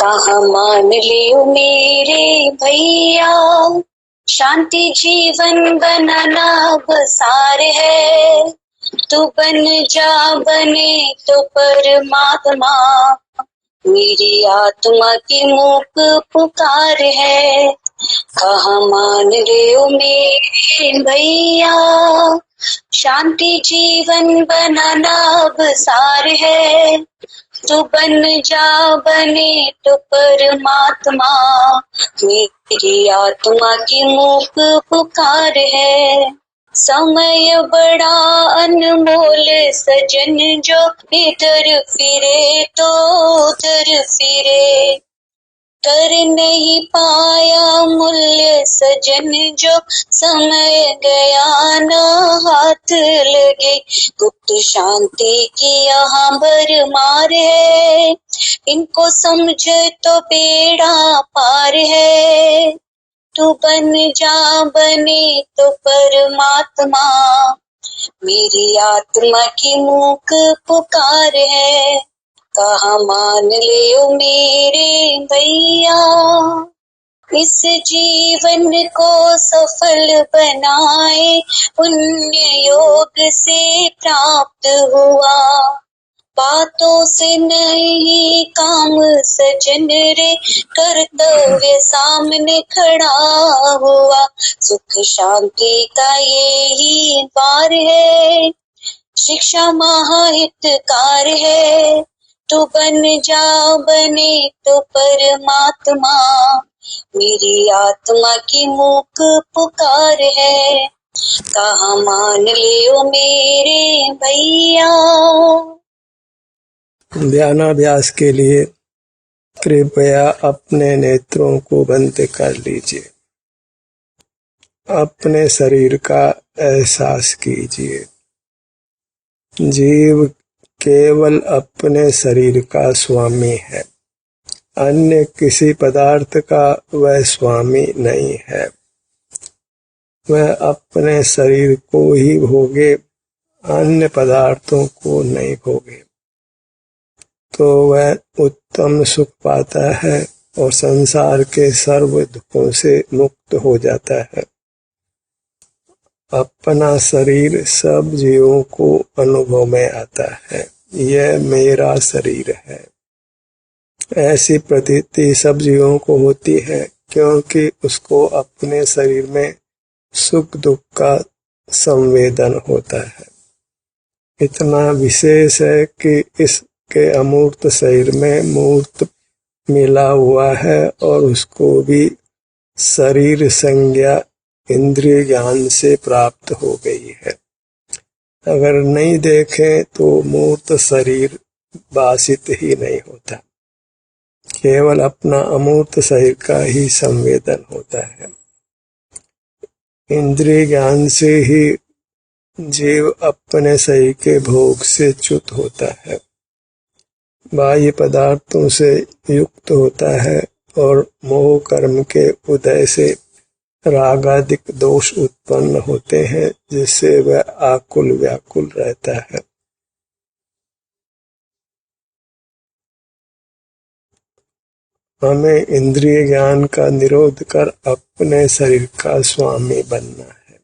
कहाँ मान लियो मेरे भैया, शांति जीवन बनाना बसार है। तू बन जा बने तो परमात्मा, मेरी आत्मा की मूक पुकार है। कहाँ मान लियो मेरे भैया, शांति जीवन बनाना बसार है। तू बन जा बने तो परमात्मा, मेरी आत्मा की मूक पुकार है। समय बड़ा अनमोल सजन, जो इधर फिरे तो उधर फिरे। कर नहीं पाया मूल्य सजन, जो समय गया न हाथ लगे। गुप्त शांति की यहाँ भरमार है, इनको समझे तो बेड़ा पार है। तू बन जा बने तो परमात्मा, मेरी आत्मा की मूक पुकार है। कहाँ मान लियो मेरे भैया, इस जीवन को सफल बनाए पुण्य योग से प्राप्त हुआ। बातों से नहीं काम सजन रे, कर्तव्य सामने खड़ा हुआ। सुख शांति का यही द्वार है, शिक्षा महाहितकार है। तू बन जा बने तो परमात्मा, मेरी आत्मा की मूक पुकार है। कहाँ मान लियो मेरे भैया। ध्यानाभ्यास के लिए कृपया अपने नेत्रों को बंद कर लीजिए। अपने शरीर का एहसास कीजिए। जीव केवल अपने शरीर का स्वामी है, अन्य किसी पदार्थ का वह स्वामी नहीं है। वह अपने शरीर को ही भोगे, अन्य पदार्थों को नहीं भोगे, तो वह उत्तम सुख पाता है और संसार के सर्व दुखों से मुक्त हो जाता है। अपना शरीर सब जीवों को अनुभव में आता है, यह मेरा शरीर है। ऐसी प्रतीति सब जीवों को होती है, क्योंकि उसको अपने शरीर में सुख दुख का संवेदन होता है। इतना विशेष है कि इसके अमूर्त शरीर में मूर्त मिला हुआ है और उसको भी शरीर संज्ञा इंद्रिय ज्ञान से प्राप्त हो गई है। अगर नहीं देखें तो मूर्त शरीर भासित ही नहीं होता, केवल अपना अमूर्त शरीर का ही संवेदन होता है। इंद्रिय ज्ञान से ही जीव अपने शरीर के भोग से च्युत होता है, बाह्य पदार्थों से युक्त होता है और मोह कर्म के उदय से रागादिक दोष उत्पन्न होते हैं, जिससे वह आकुल व्याकुल रहता है। हमें इंद्रिय ज्ञान का निरोध कर अपने शरीर का स्वामी बनना है।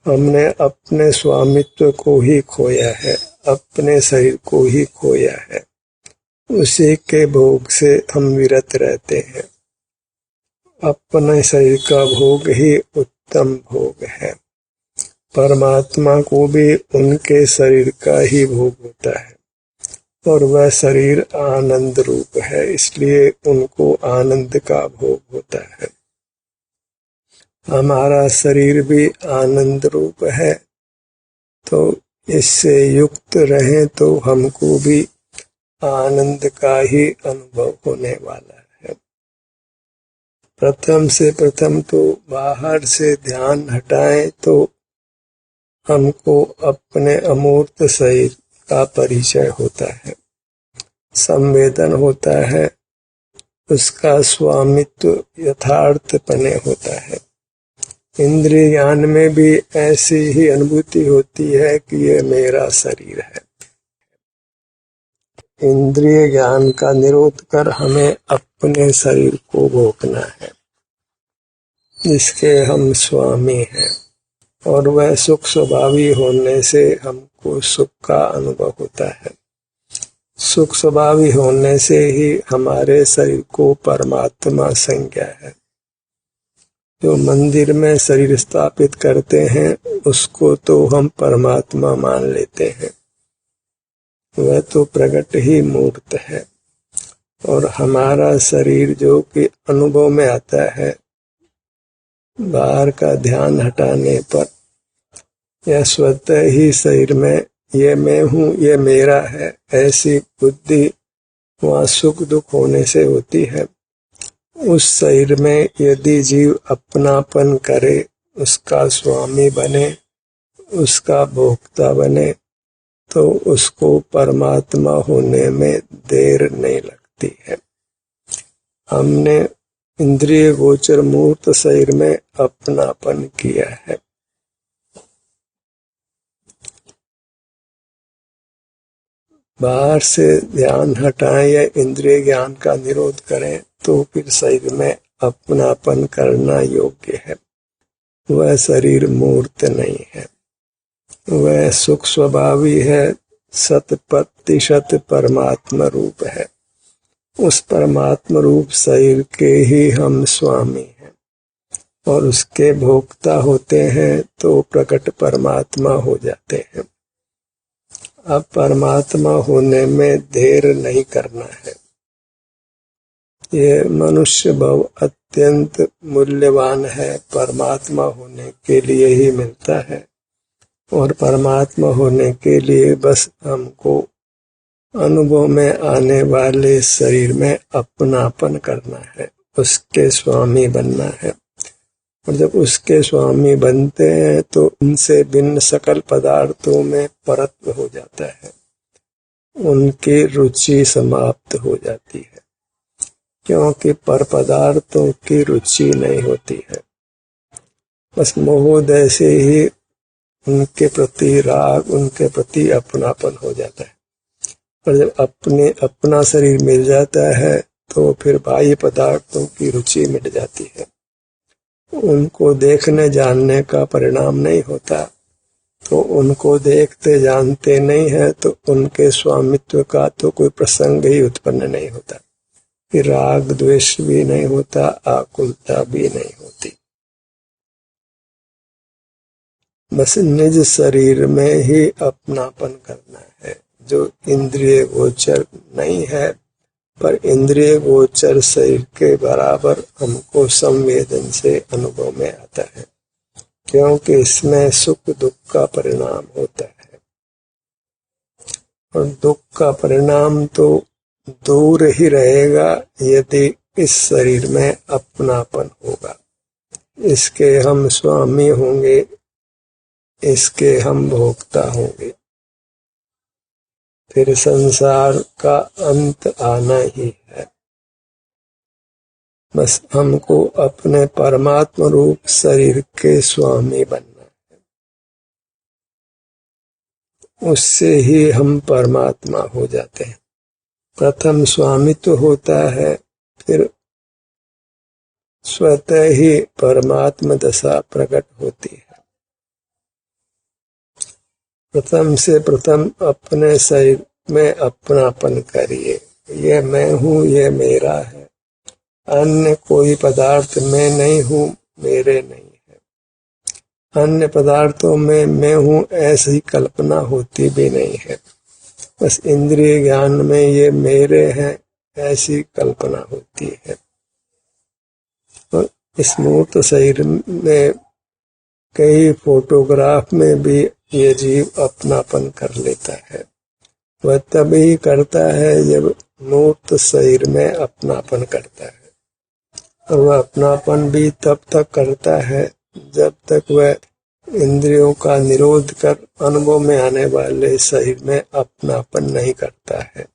हमने अपने स्वामित्व को ही खोया है, अपने शरीर को ही खोया है। उसी के भोग से हम विरत रहते हैं। अपने शरीर का भोग ही उत्तम भोग है। परमात्मा को भी उनके शरीर का ही भोग होता है और वह शरीर आनंद रूप है, इसलिए उनको आनंद का भोग होता है। हमारा शरीर भी आनंद रूप है, तो इससे युक्त रहें तो हमको भी आनंद का ही अनुभव होने वाला है। प्रथम से प्रथम तो बाहर से ध्यान हटाएं तो हमको अपने अमूर्त शरीर का परिचय होता है, संवेदन होता है, उसका स्वामित्व यथार्थपने होता है। इंद्रिय ज्ञान में भी ऐसी ही अनुभूति होती है कि ये मेरा शरीर है। इंद्रिय ज्ञान का निरोध कर हमें अपने शरीर को भोगना है, जिसके हम स्वामी हैं, और वह सुख स्वभावी होने से हमको सुख का अनुभव होता है। सुख स्वभावी होने से ही हमारे शरीर को परमात्मा संज्ञा है। जो मंदिर में शरीर स्थापित करते हैं उसको तो हम परमात्मा मान लेते हैं, वह तो प्रकट ही मूर्त है। और हमारा शरीर जो कि अनुभव में आता है, बाहर का ध्यान हटाने पर या स्वतः ही शरीर में ये मैं हूँ, ये मेरा है, ऐसी बुद्धि वहाँ सुख दुख होने से होती है। उस शरीर में यदि जीव अपनापन करे, उसका स्वामी बने, उसका भोक्ता बने, तो उसको परमात्मा होने में देर नहीं लगती है। हमने इंद्रिय गोचर मूर्त शरीर में अपनापन किया है। बाहर से ध्यान हटाएं या इंद्रिय ज्ञान का निरोध करें तो फिर शरीर में अपनापन करना योग्य है। वह शरीर मूर्त नहीं है, वह सुख स्वभावी है, 100% परमात्मा रूप है। उस परमात्मा रूप शरीर के ही हम स्वामी हैं और उसके भोक्ता होते हैं, तो प्रकट परमात्मा हो जाते हैं। अब परमात्मा होने में देर नहीं करना है। ये मनुष्य भाव अत्यंत मूल्यवान है, परमात्मा होने के लिए ही मिलता है। और परमात्मा होने के लिए बस हमको अनुभव में आने वाले शरीर में अपनापन करना है, उसके स्वामी बनना है। और जब उसके स्वामी बनते हैं तो उनसे भिन्न सकल पदार्थों में परत्व हो जाता है, उनकी रुचि समाप्त हो जाती है, क्योंकि पर पदार्थों की रुचि नहीं होती है। बस मोह से ही उनके प्रति राग, उनके प्रति अपनापन हो जाता है। और जब अपना शरीर मिल जाता है तो फिर बाह्य पदार्थों की रुचि मिट जाती है। उनको देखने जानने का परिणाम नहीं होता, तो उनको देखते जानते नहीं है तो उनके स्वामित्व का तो कोई प्रसंग ही उत्पन्न नहीं होता। फिर राग द्वेष भी नहीं होता, आकुलता भी नहीं होती। बस निज शरीर में ही अपनापन करना है, जो इंद्रिय गोचर नहीं है, पर इंद्रिय गोचर शरीर के बराबर हमको संवेदन से अनुभव में आता है, क्योंकि इसमें सुख दुख का परिणाम होता है। और दुख का परिणाम तो दूर ही रहेगा यदि इस शरीर में अपनापन होगा। इसके हम स्वामी होंगे, इसके हम भोक्ता होंगे, फिर संसार का अंत आना ही है। बस हमको अपने परमात्मा रूप शरीर के स्वामी बनना है, उससे ही हम परमात्मा हो जाते हैं। प्रथम स्वामित्व होता है, फिर स्वतः ही परमात्मा दशा प्रकट होती है। प्रथम से प्रथम अपने शरीर में अपनापन करिए, ये मैं हूँ, ये मेरा है। अन्य कोई पदार्थ मैं नहीं हूँ, मेरे नहीं है। अन्य पदार्थों में मैं हूँ ऐसी कल्पना होती भी नहीं है। बस इंद्रिय ज्ञान में ये मेरे हैं ऐसी कल्पना होती है। और इस मूर्त शरीर में कई फोटोग्राफ में भी ये जीव अपनापन कर लेता है। वह तभी करता है जब मूर्त शरीर में अपनापन करता है, और वह अपनापन भी तब तक करता है जब तक वह इंद्रियों का निरोध कर अनुभव में आने वाले शरीर में अपनापन नहीं करता है।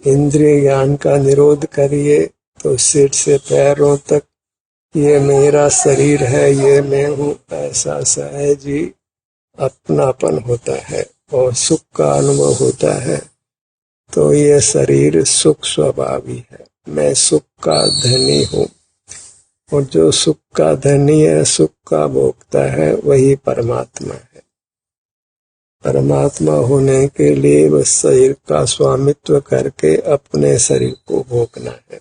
इंद्रिय ज्ञान का निरोध करिए तो सिर से पैरों तक ये मेरा शरीर है, ये मैं हूँ, ऐसा सहज ही अपनापन होता है और सुख का अनुभव होता है तो यह शरीर सुख स्वभावी है। मैं सुख का धनी हूँ, और जो सुख का धनी है, सुख का भोगता है, वही परमात्मा है। परमात्मा होने के लिए बस शरीर का स्वामित्व करके अपने शरीर को भोगना है।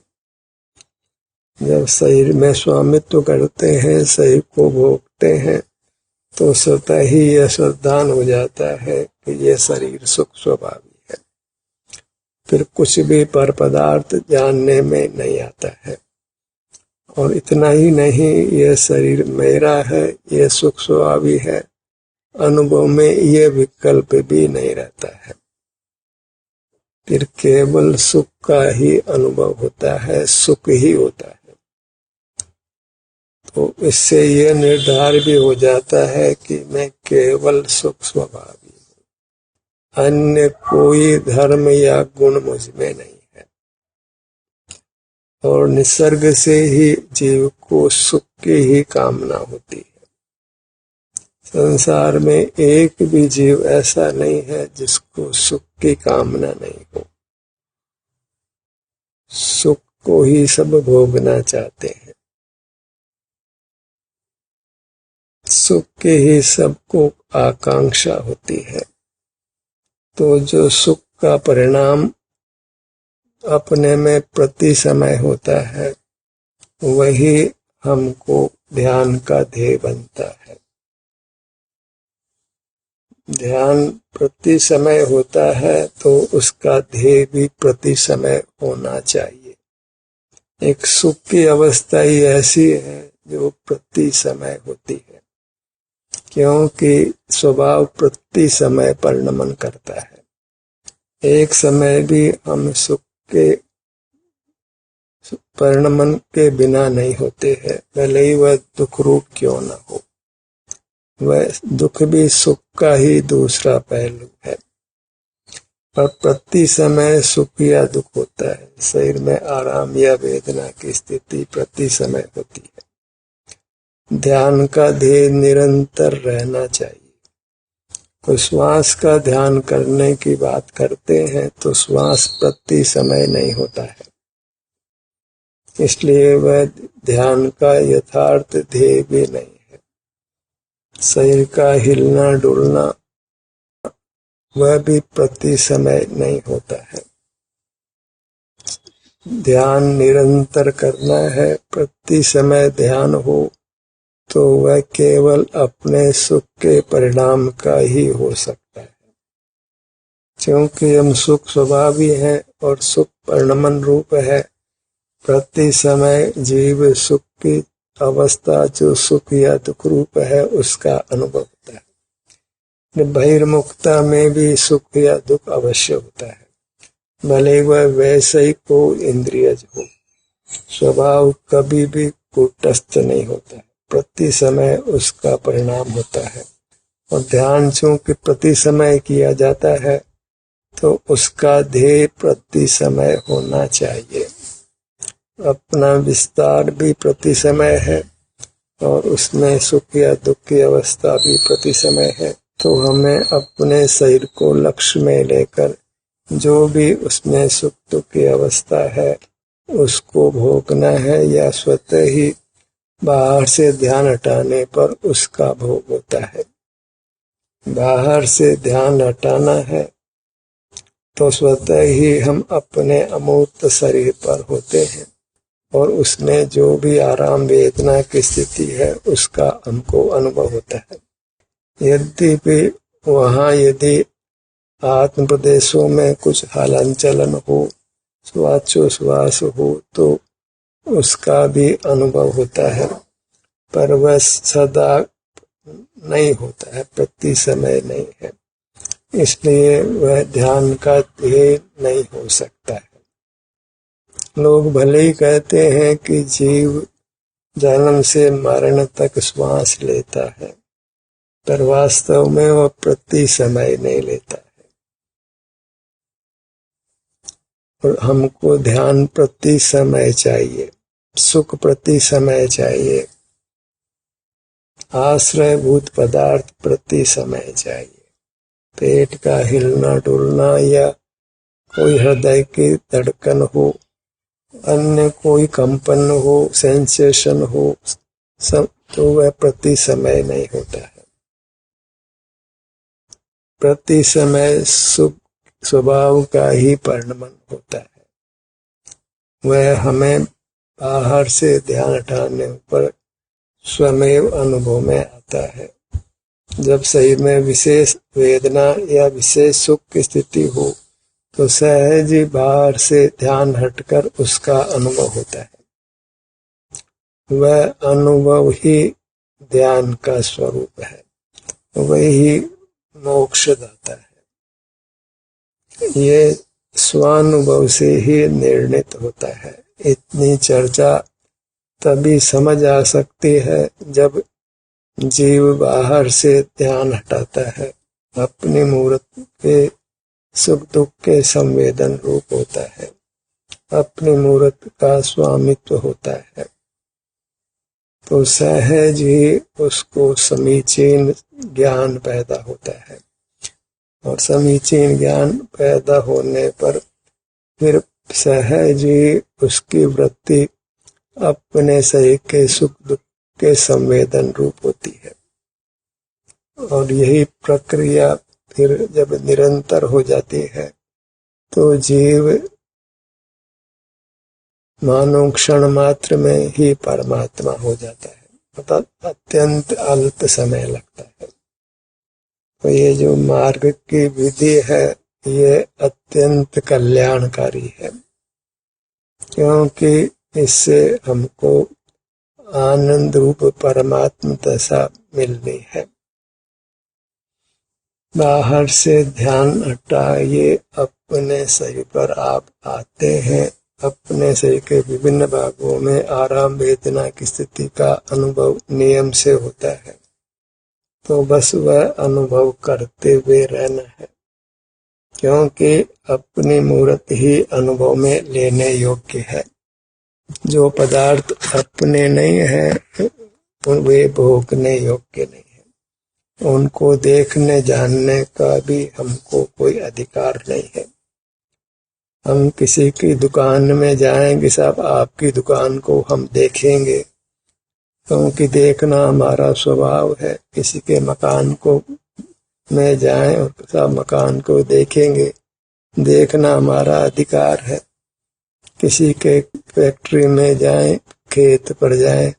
जब शरीर में स्वामित्व करते हैं, शरीर को भोगते हैं, तो स्वतः ही यह सावधान हो जाता है कि यह शरीर सुख स्वभावी है। फिर कुछ भी पर पदार्थ जानने में नहीं आता है। और इतना ही नहीं, यह शरीर मेरा है, यह सुख स्वभावी है, अनुभव में यह विकल्प भी नहीं रहता है। फिर केवल सुख का ही अनुभव होता है, सुख ही होता है। तो इससे यह निर्धार भी हो जाता है कि मैं केवल सुख स्वभावी हूँ, अन्य कोई धर्म या गुण मुझ में नहीं है। और निसर्ग से ही जीव को सुख की ही कामना होती है। संसार में एक भी जीव ऐसा नहीं है जिसको सुख की कामना नहीं हो। सुख को ही सब भोगना चाहते हैं, सुख की ही सबको आकांक्षा होती है। तो जो सुख का परिणाम अपने में प्रति समय होता है, वही हमको ध्यान का ध्येय बनता है। ध्यान प्रति समय होता है तो उसका ध्येय भी प्रति समय होना चाहिए। एक सुख की अवस्था ही ऐसी है जो प्रति समय होती है, क्योंकि स्वभाव प्रति समय परिणमन करता है। एक समय भी हम सुख के परिणमन के बिना नहीं होते हैं, भले ही वह दुख रूप क्यों न हो। वह दुख भी सुख का ही दूसरा पहलू है। पर प्रति समय सुख या दुख होता है। शरीर में आराम या वेदना की स्थिति प्रति समय होती है। ध्यान का ध्येय निरंतर रहना चाहिए। कोई श्वास का ध्यान करने की बात करते हैं तो श्वास प्रति समय नहीं होता है, इसलिए वह ध्यान का यथार्थ ध्येय भी नहीं है। शरीर का हिलना डुलना वह भी प्रति समय नहीं होता है। ध्यान निरंतर करना है। प्रति समय ध्यान हो तो वह केवल अपने सुख के परिणाम का ही हो सकता है, क्योंकि हम सुख स्वभावी हैं और सुख परिणमन रूप है। प्रति समय जीव सुख की अवस्था जो सुख या दुख रूप है उसका अनुभव होता है। बहिर्मुखता में भी सुख या दुख अवश्य होता है, भले वह वैसे को इंद्रियज हो। स्वभाव कभी भी कूटस्थ नहीं होता है, प्रति समय उसका परिणाम होता है। और ध्यान चूंकि प्रति समय किया जाता है तो उसका ध्येय प्रति समय होना चाहिए। अपना विस्तार भी प्रति समय है और उसमें सुख या दुख की अवस्था भी प्रति समय है। तो हमें अपने शरीर को लक्ष्य में लेकर जो भी उसमें सुख दुख की अवस्था है उसको भोगना है, या स्वतः ही बाहर से ध्यान हटाने पर उसका भोग होता है। बाहर से ध्यान हटाना है तो स्वतः ही हम अपने अमूर्त शरीर पर होते हैं और उसमें जो भी आराम वेदना की स्थिति है उसका हमको अनुभव होता है। यद्यपि वहाँ यदि आत्म प्रदेशों में कुछ हलन चलन हो, श्वासोच्छ्वास हो, तो उसका भी अनुभव होता है, पर वह सदा नहीं होता है, प्रति समय नहीं है। इसलिए वह ध्यान का ध्येय नहीं हो सकता है। लोग भले ही कहते हैं कि जीव जन्म से मरण तक श्वास लेता है, पर वास्तव में वह प्रति समय नहीं लेता है। और हमको ध्यान प्रति समय चाहिए, सुख प्रति समय चाहिए, आश्रयभूत पदार्थ प्रति समय चाहिए। पेट का हिलना डुलना या कोई हृदय की धड़कन हो, अन्य कोई कंपन हो, सेंसेशन हो, सब तो वह प्रति समय नहीं होता है। प्रति समय सुख स्वभाव का ही परिणमन होता है। वह हमें बाहर से ध्यान हटाने पर स्वमेव अनुभव में आता है। जब शरीर में विशेष वेदना या विशेष सुख की स्थिति हो तो सहज ही बाहर से ध्यान हटकर उसका अनुभव होता है। वह अनुभव ही ध्यान का स्वरूप है, वही मोक्षदाता है। ये स्वानुभव से ही निर्णित होता है। इतनी चर्चा तभी समझ आ सकती है जब जीव बाहर से ध्यान हटाता है, अपनी मूर्त के सुख दुख के संवेदन रूप होता है, अपनी मूर्त का स्वामित्व होता है, तो सहज ही उसको समीचीन ज्ञान पैदा होता है। और समीचीन ज्ञान पैदा होने पर फिर सहज ही उसकी वृत्ति अपने शरीर के सुख दुख के संवेदन रूप होती है। और यही प्रक्रिया फिर जब निरंतर हो जाती है तो जीव मानो क्षण मात्र में ही परमात्मा हो जाता है, मतलब अत्यंत अल्प समय लगता है। तो ये जो मार्ग की विधि है ये अत्यंत कल्याणकारी है, क्योंकि इससे हमको आनंद रूप परमात्मा दशा मिलनी है। बाहर से ध्यान हटाइए, अपने शरीर पर आप आते हैं। अपने शरीर के विभिन्न भागों में आराम वेदना की स्थिति का अनुभव नियम से होता है, तो बस वह अनुभव करते हुए रहना है, क्योंकि अपनी मूर्त ही अनुभव में लेने योग्य है। जो पदार्थ अपने नहीं है वे भोगने योग्य नहीं है, उनको देखने जानने का भी हमको कोई अधिकार नहीं है। हम किसी की दुकान में जाएंगे, साहब आपकी दुकान को हम देखेंगे, क्योंकि देखना हमारा स्वभाव है। किसी के मकान को में जाएं और साहब मकान को देखेंगे, देखना हमारा अधिकार है। किसी के फैक्ट्री में जाएं, खेत पर जाएं,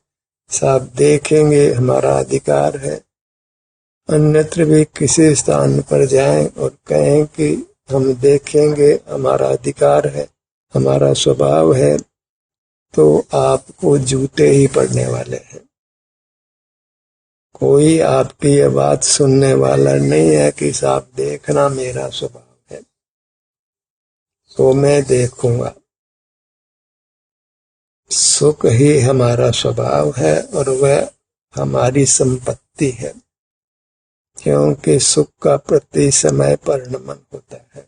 साहब देखेंगे, हमारा अधिकार है। अन्यत्र भी किसी स्थान पर जाएं और कहें कि हम देखेंगे, हमारा अधिकार है, हमारा स्वभाव है, तो आपको जूते ही पड़ने वाले हैं। कोई आपकी ये बात सुनने वाला नहीं है कि साहब देखना मेरा स्वभाव है, तो मैं देखूंगा। सुख ही हमारा स्वभाव है और वह हमारी संपत्ति है, क्योंकि सुख का प्रति समय परिणमन होता है,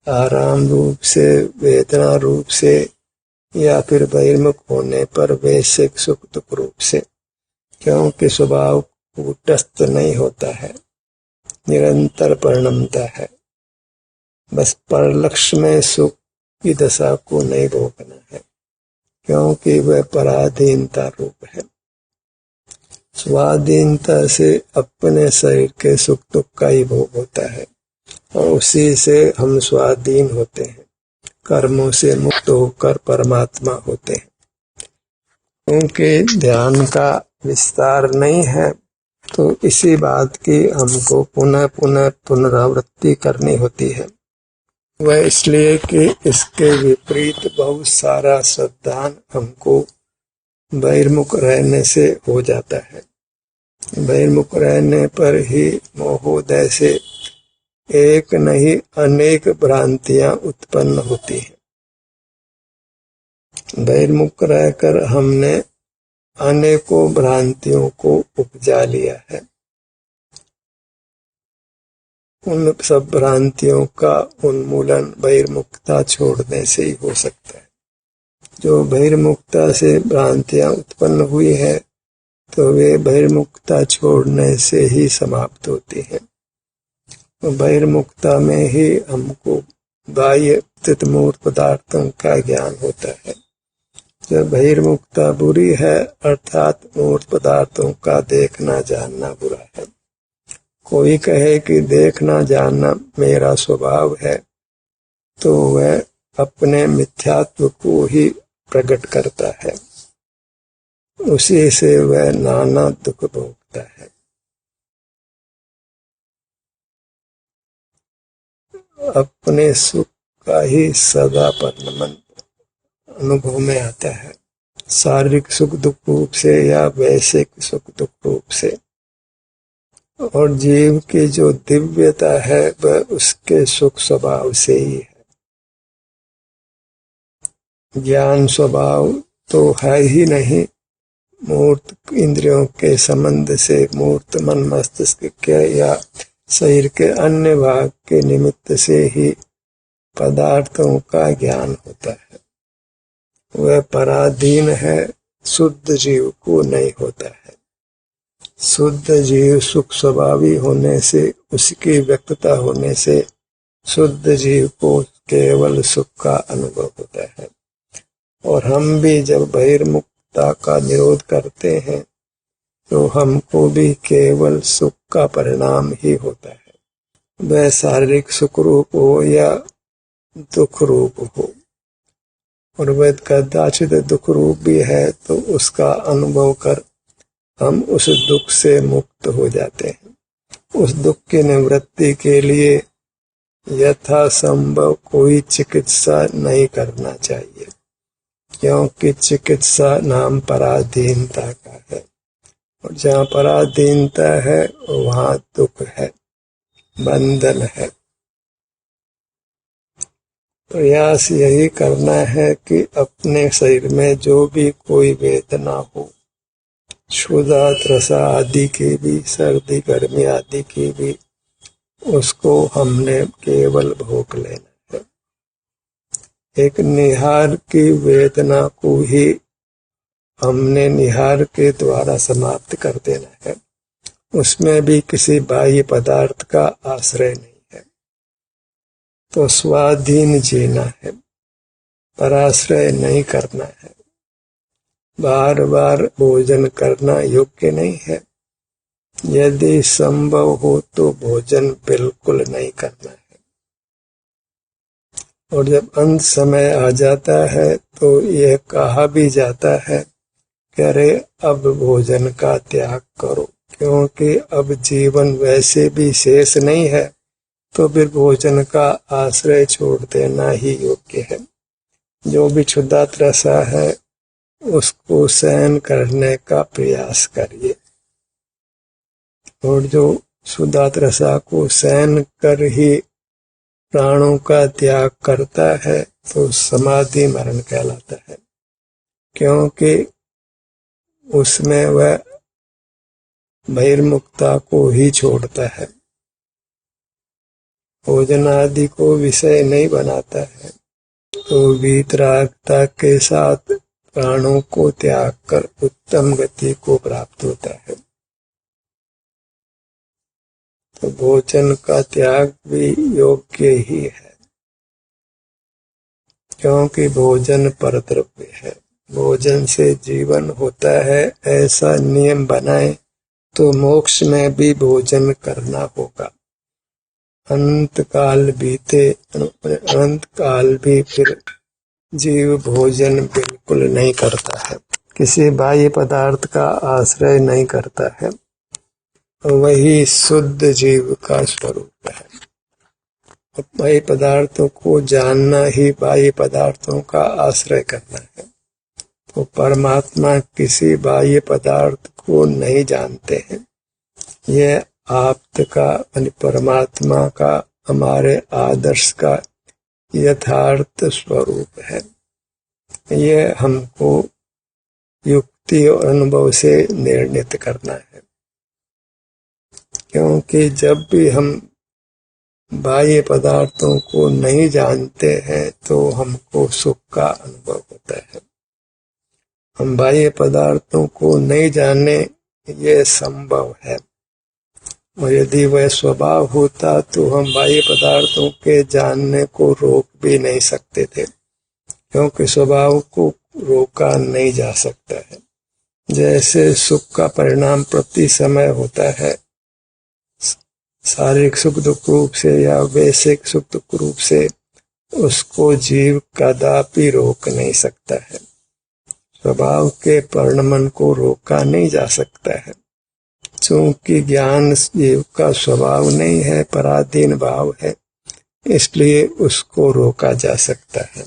आराम रूप से, वेदना रूप से, या फिर बहिर्मुख होने पर वैश्विक सुख दुख रूप से, क्योंकि स्वभाव कूटस्थ नहीं होता है, निरंतर परिणमता है। बस परलक्ष्य में सुख की दशा को नहीं भोगना है, क्योंकि वह पराधीनता रूप है। स्वाधीनता से अपने शरीर के सुख दुख का ही भोग होता है और उसी से हम स्वाधीन होते हैं, कर्मों से मुक्त होकर परमात्मा होते हैं। क्योंकि ध्यान का विस्तार नहीं है तो इसी बात की हमको पुनः पुनः पुनरावृत्ति करनी होती है। वह इसलिए कि इसके विपरीत बहुत सारा सावधान हमको बहिर्मुख रहने से हो जाता है। बहिर्मुख रहने पर ही मोहोदय से एक नहीं अनेक भ्रांतियां उत्पन्न होती हैं। बहिर्मुख रहकर हमने अनेकों भ्रांतियों को उपजा लिया है। उन सब भ्रांतियों का उन्मूलन बहिर्मुखता छोड़ने से ही हो सकता है। जो बहिर्मुखता से भ्रांतियां उत्पन्न हुई है तो वे बहिर्मुखता छोड़ने से ही समाप्त होती हैं। तो बहिर्मुखता में ही हमको बाह्य स्थित मूर्त पदार्थों का ज्ञान होता है। जब बहिर्मुखता बुरी है अर्थात मूर्त पदार्थों का देखना जानना बुरा है। कोई कहे कि देखना जानना मेरा स्वभाव है, तो वह अपने मिथ्यात्व को ही प्रकट करता है, उसी से वह नाना दुख भोगता है। अपने सुख का ही सदा परिणमन अनुभव में आता है, शारीरिक सुख दुख रूप से या वैश्विक सुख दुख रूप से। और जीव की जो दिव्यता है वह उसके सुख स्वभाव से ही है। ज्ञान स्वभाव तो है ही नहीं, मूर्त इंद्रियों के संबंध से मूर्त मन मस्तिष्क के या शरीर के अन्य भाग के निमित्त से ही पदार्थों का ज्ञान होता है। वह पराधीन है, शुद्ध जीव को नहीं होता है। शुद्ध जीव सुख स्वभावी होने से, उसकी व्यक्तता होने से शुद्ध जीव को केवल सुख का अनुभव होता है। और हम भी जब बहिर्मुखता का निरोध करते हैं तो हमको भी केवल सुख का परिणाम ही होता है, वह शारीरिक सुख रूप हो या दुख रूप हो। और वह कदाचित दुख रूप भी है तो उसका अनुभव कर हम उस दुख से मुक्त हो जाते हैं। उस दुख की निवृत्ति के लिए यथासंभव कोई चिकित्सा नहीं करना चाहिए, क्योंकि चिकित्सा नाम पराधीनता का है, और जहाँ पराधीनता है वहाँ दुख है, बंधन है। प्रयास यही करना है कि अपने शरीर में जो भी कोई वेदना हो, क्षुधा त्रसा आदि की भी, सर्दी गर्मी आदि की भी, उसको हमने केवल भोग लेना है। एक निहार की वेदना को ही हमने निहार के द्वारा समाप्त कर देना है, उसमें भी किसी बाह्य पदार्थ का आश्रय नहीं है। तो स्वाधीन जीना है, पराश्रय नहीं करना है। बार बार भोजन करना योग्य नहीं है, यदि संभव हो तो भोजन बिल्कुल नहीं करना है। और जब अंत समय आ जाता है तो यह कहा भी जाता है कि अरे अब भोजन का त्याग करो, क्योंकि अब जीवन वैसे भी शेष नहीं है, तो फिर भोजन का आश्रय छोड़ देना ही योग्य है। जो भी क्षुधा त्रसा है उसको सहन करने का प्रयास करिए, और जो क्षुधा त्रसा को सहन कर ही प्राणों का त्याग करता है तो समाधि मरण कहलाता है, क्योंकि उसमें वह बहिर्मुखता को ही छोड़ता है, भोजन आदि को विषय नहीं बनाता है, तो वीतरागता के साथ प्राणों को त्याग कर उत्तम गति को प्राप्त होता है। तो भोजन का त्याग भी योग्य ही है, क्योंकि भोजन परद्रव्य है, भोजन से जीवन होता है। ऐसा नियम बनाए तो मोक्ष में भी भोजन करना होगा। अनंत काल बीते, अनंत काल भी फिर जीव भोजन बिल्कुल नहीं करता है, किसी बाह्य पदार्थ का आश्रय नहीं करता है, वही शुद्ध जीव का स्वरूप है। बाह्य पदार्थों को जानना ही बाह्य पदार्थों का आश्रय करना है। तो परमात्मा किसी बाह्य पदार्थ को नहीं जानते हैं, यह आप्त का परमात्मा का, हमारे आदर्श का यथार्थ स्वरूप है। यह हमको युक्ति और अनुभव से निर्णित करना है, क्योंकि जब भी हम बाह्य पदार्थों को नहीं जानते हैं तो हमको सुख का अनुभव होता है। हम बाह्य पदार्थों को नहीं जाने ये संभव है, और यदि वह स्वभाव होता तो हम बाह्य पदार्थों के जानने को रोक भी नहीं सकते थे, क्योंकि स्वभाव को रोका नहीं जा सकता है। जैसे सुख का परिणाम प्रति समय होता है, शारीरिक सुख दुख रूप से या वैश्विक सुख दुख रूप से, उसको जीव कदापि रोक नहीं सकता है। स्वभाव के परिणमन को रोका नहीं जा सकता है। चूंकि ज्ञान जीव का स्वभाव नहीं है, पराधीन भाव है, इसलिए उसको रोका जा सकता है।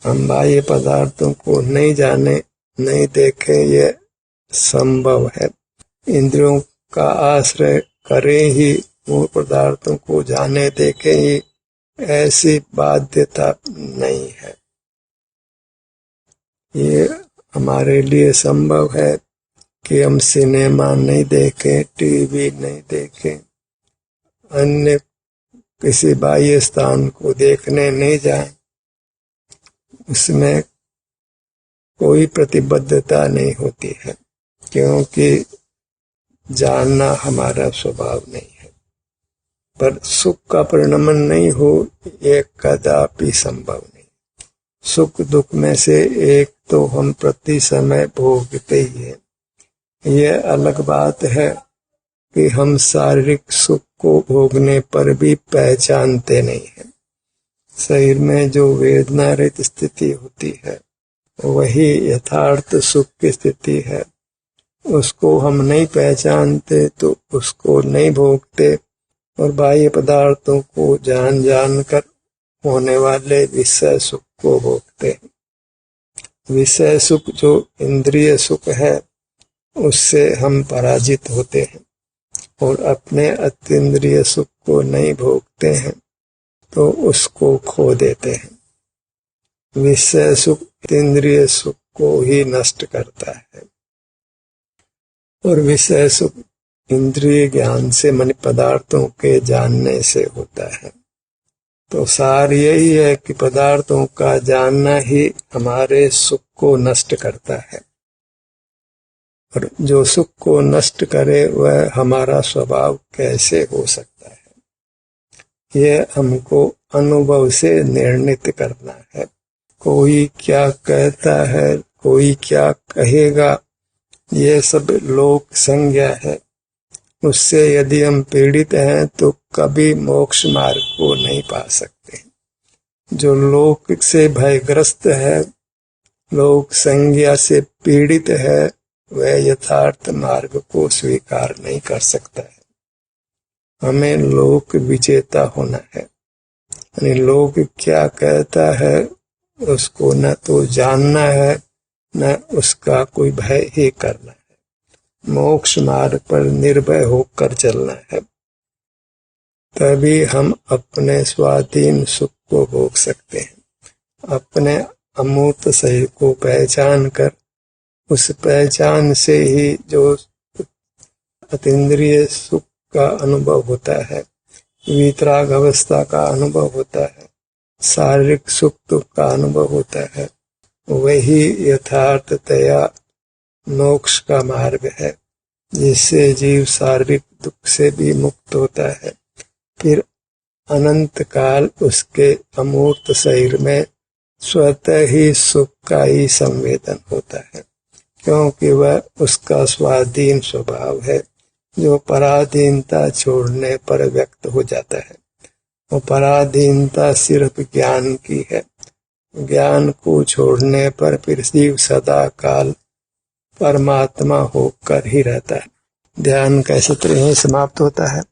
हम बाह्य पदार्थों को नहीं जाने, नहीं देखे, यह संभव है। इंद्रियों का आश्रय करे ही मूल पदार्थों को जाने देखे ही, ऐसी बाध्यता नहीं है। ये हमारे लिए संभव है कि हम सिनेमा नहीं देखें, टीवी नहीं देखें, अन्य किसी बाह्य स्थान को देखने नहीं जाएं। उसमें कोई प्रतिबद्धता नहीं होती है, क्योंकि जानना हमारा स्वभाव नहीं है। पर सुख का परिणमन नहीं हो, ये कदापि संभव नहीं। सुख दुख में से एक तो हम प्रति समय भोगते ही हैं। यह अलग बात है कि हम शारीरिक सुख को भोगने पर भी पहचानते नहीं हैं। शरीर में जो वेदना रहित स्थिति होती है, वही यथार्थ सुख की स्थिति है। उसको हम नहीं पहचानते तो उसको नहीं भोगते, और बाह्य पदार्थों को जान जान कर होने वाले विषय सुख को भोगते हैं। विषय सुख जो इंद्रिय सुख है, उससे हम पराजित होते हैं, और अपने अतीन्द्रिय सुख को नहीं भोगते हैं तो उसको खो देते हैं। विषय सुख इंद्रिय सुख को ही नष्ट करता है, और विषय सुख इंद्रिय ज्ञान से मन पदार्थों के जानने से होता है। तो सार यही है कि पदार्थों का जानना ही हमारे सुख को नष्ट करता है, और जो सुख को नष्ट करे वह हमारा स्वभाव कैसे हो सकता है। यह हमको अनुभव से निर्णित करना है। कोई क्या कहता है, कोई क्या कहेगा, ये सब लोक संज्ञा है। उससे यदि हम पीड़ित हैं तो कभी मोक्ष मार्ग को नहीं पा सकते। जो लोक से भयग्रस्त है, लोक संज्ञा से पीड़ित है, वह यथार्थ मार्ग को स्वीकार नहीं कर सकता है। हमें लोक विजेता होना है। यानी लोक क्या कहता है उसको न तो जानना है, न उसका कोई भय ही करना है। मोक्ष मार्ग पर निर्भय होकर चलना है, तभी हम अपने स्वाधीन सुख को भोग सकते हैं। अपने अमूर्त सही को पहचान कर, उस पहचान से ही जो अतीन्द्रिय सुख का अनुभव होता है, वीतराग अवस्था का अनुभव होता है, शारीरिक सुख दुख का अनुभव होता है, वही यथार्थतया मोक्ष का मार्ग है, जिससे जीव शारीरिक दुख से भी मुक्त होता है। फिर अनंत काल उसके अमूर्त शरीर में स्वतः ही सुख का ही संवेदन होता है, क्योंकि वह उसका स्वाधीन स्वभाव है, जो पराधीनता छोड़ने पर व्यक्त हो जाता है। और पराधीनता सिर्फ ज्ञान की है। ज्ञान को छोड़ने पर फिर जीव सदा काल परमात्मा होकर ही रहता है। ध्यान का सत्र यहीं समाप्त होता है।